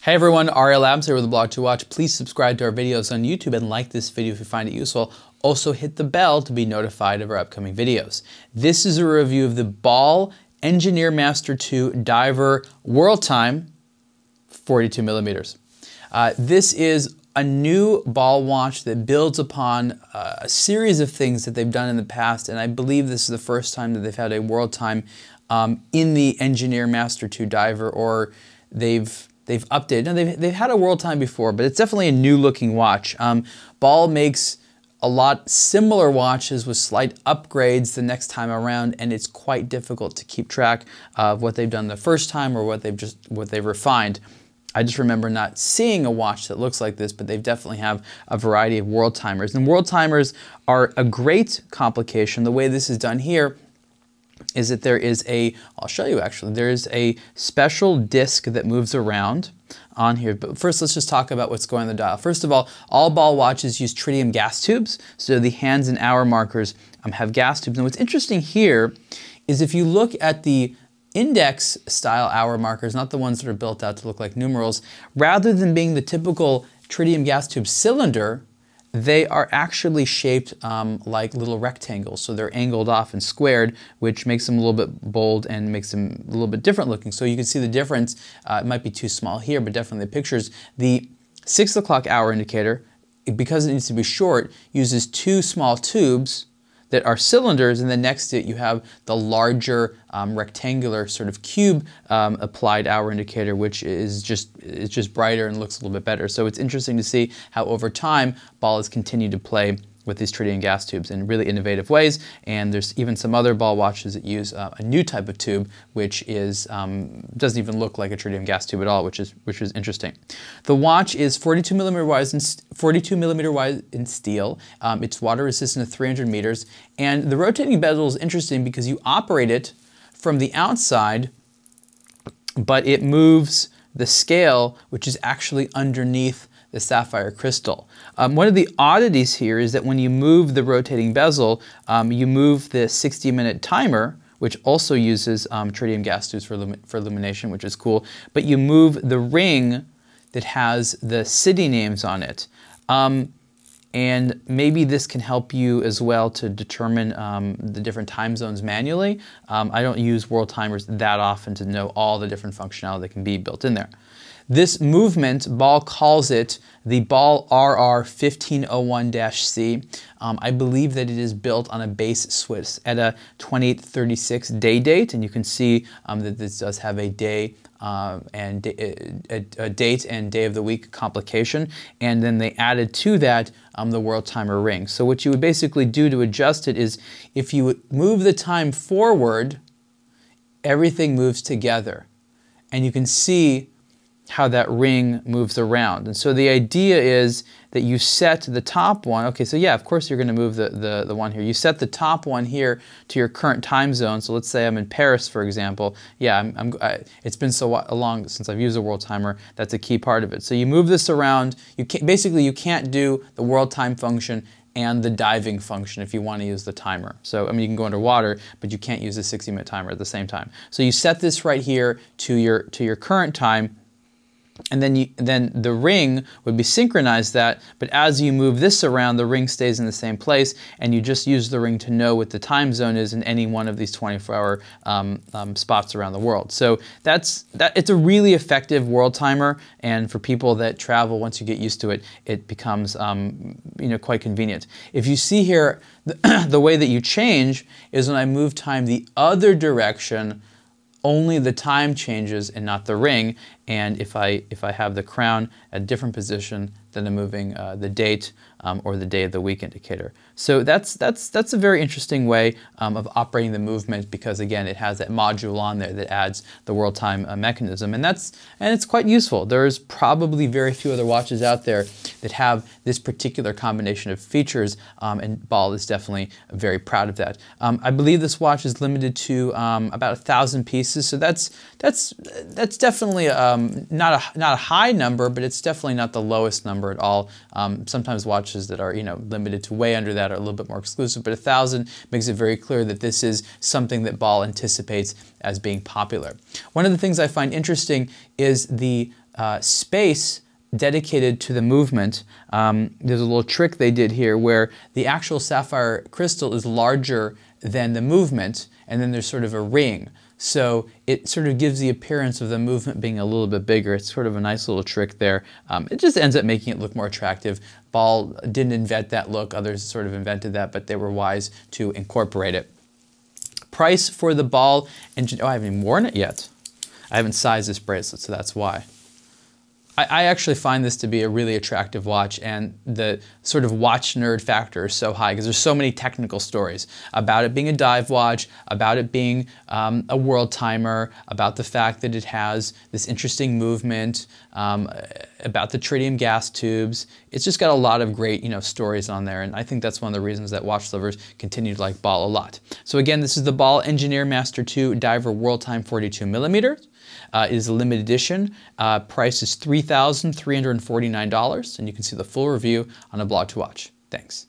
Hey everyone, Ariel Adams here with aBlogtoWatch. Please subscribe to our videos on YouTube and like this video if you find it useful. Also hit the bell to be notified of our upcoming videos. This is a review of the Ball Engineer Master 2 Diver Worldtime 42 millimeters. This is a new Ball watch that builds upon a series of things that they've done in the past, and I believe this is the first time that they've had a Worldtime in the Engineer Master 2 Diver, or they've updated. No, they've had a Worldtime before, but it's definitely a new looking watch. Ball makes a lot similar watches with slight upgrades the next time around, and it's quite difficult to keep track of what they've done the first time or what they've refined. I just remember not seeing a watch that looks like this, but they definitely have a variety of Worldtimers. And Worldtimers are a great complication. The way this is done here is that there is I'll show you actually, there is a special disc that moves around on here. But first, let's just talk about what's going on the dial. First of all Ball watches use tritium gas tubes. So the hands and hour markers have gas tubes. And what's interesting here is if you look at the index style hour markers, not the ones that are built out to look like numerals, rather than being the typical tritium gas tube cylinder, they are actually shaped like little rectangles. So they're angled off and squared, which makes them a little bit bold and makes them a little bit different looking. So you can see the difference. It might be too small here, but definitely the pictures. The 6 o'clock hour indicator, because it needs to be short, uses two small tubes that are cylinders, and then next to it you have the larger rectangular sort of cube applied hour indicator, which is just brighter and looks a little bit better. So it's interesting to see how over time Ball has continued to play with these tritium gas tubes in really innovative ways, and there's even some other Ball watches that use a new type of tube, which is doesn't even look like a tritium gas tube at all, which is interesting. The watch is 42 millimeter wide in steel. It's water resistant to 300 meters, and the rotating bezel is interesting because you operate it from the outside, but it moves the scale, which is actually underneath the sapphire crystal. One of the oddities here is that when you move the rotating bezel, you move the 60-minute timer, which also uses tritium gas tubes for illumination, which is cool, but you move the ring that has the city names on it. And maybe this can help you as well to determine the different time zones manually. I don't use Worldtimers that often to know all the different functionality that can be built in there. This movement, Ball calls it the Ball RR1501-C. I believe that it is built on a base Swiss at a 2836 day date, and you can see that this does have a day and a date and day of the week complication, and then they added to that the Worldtimer ring. So what you would basically do to adjust it is if you move the time forward, everything moves together, and you can see how that ring moves around. And so the idea is that you set the top one. Okay, so yeah, of course you're going to move the one here. You set the top one here to your current time zone. So let's say I'm in Paris, for example. Yeah, it's been so long since I've used a Worldtimer. That's a key part of it. So you move this around. You can't do the Worldtime function and the diving function if you want to use the timer. So, I mean, you can go underwater, but you can't use the 60-minute timer at the same time. So you set this right here to your current time, and then the ring would be synchronized that, but as you move this around, the ring stays in the same place, and you just use the ring to know what the time zone is in any one of these 24-hour spots around the world. So it's a really effective Worldtimer, and for people that travel, once you get used to it, it becomes quite convenient. If you see here, the way that you change is when I move time the other direction, only the time changes and not the ring. And if I have the crown at a different position, then I'm moving the date or the day of the week indicator. So that's a very interesting way of operating the movement, because again, it has that module on there that adds the Worldtime mechanism, and it's quite useful. There's probably very few other watches out there that have this particular combination of features, and Ball is definitely very proud of that. I believe this watch is limited to about 1,000 pieces, so that's definitely not a high number, but it's definitely not the lowest number at all. Sometimes watches that are limited to way under that are a little bit more exclusive, but 1,000 makes it very clear that this is something that Ball anticipates as being popular. One of the things I find interesting is the space dedicated to the movement. There's a little trick they did here where the actual sapphire crystal is larger than the movement, and then there's sort of a ring. So it sort of gives the appearance of the movement being a little bit bigger. It's sort of a nice little trick there. It just ends up making it look more attractive. Ball didn't invent that look. Others sort of invented that, but they were wise to incorporate it. Price for the Ball Engineer. Oh, I haven't even worn it yet. I haven't sized this bracelet, so that's why. I actually find this to be a really attractive watch, and the sort of watch nerd factor is so high because there's so many technical stories about it being a dive watch, about it being a world timer, about the fact that it has this interesting movement, about the tritium gas tubes. It's just got a lot of great, stories on there, and I think that's one of the reasons that watch lovers continue to like Ball a lot. So again, this is the Ball Engineer Master 2 Diver Worldtime 42mm. It is a limited edition. Price is $3,349, and you can see the full review on aBlogtoWatch. Thanks.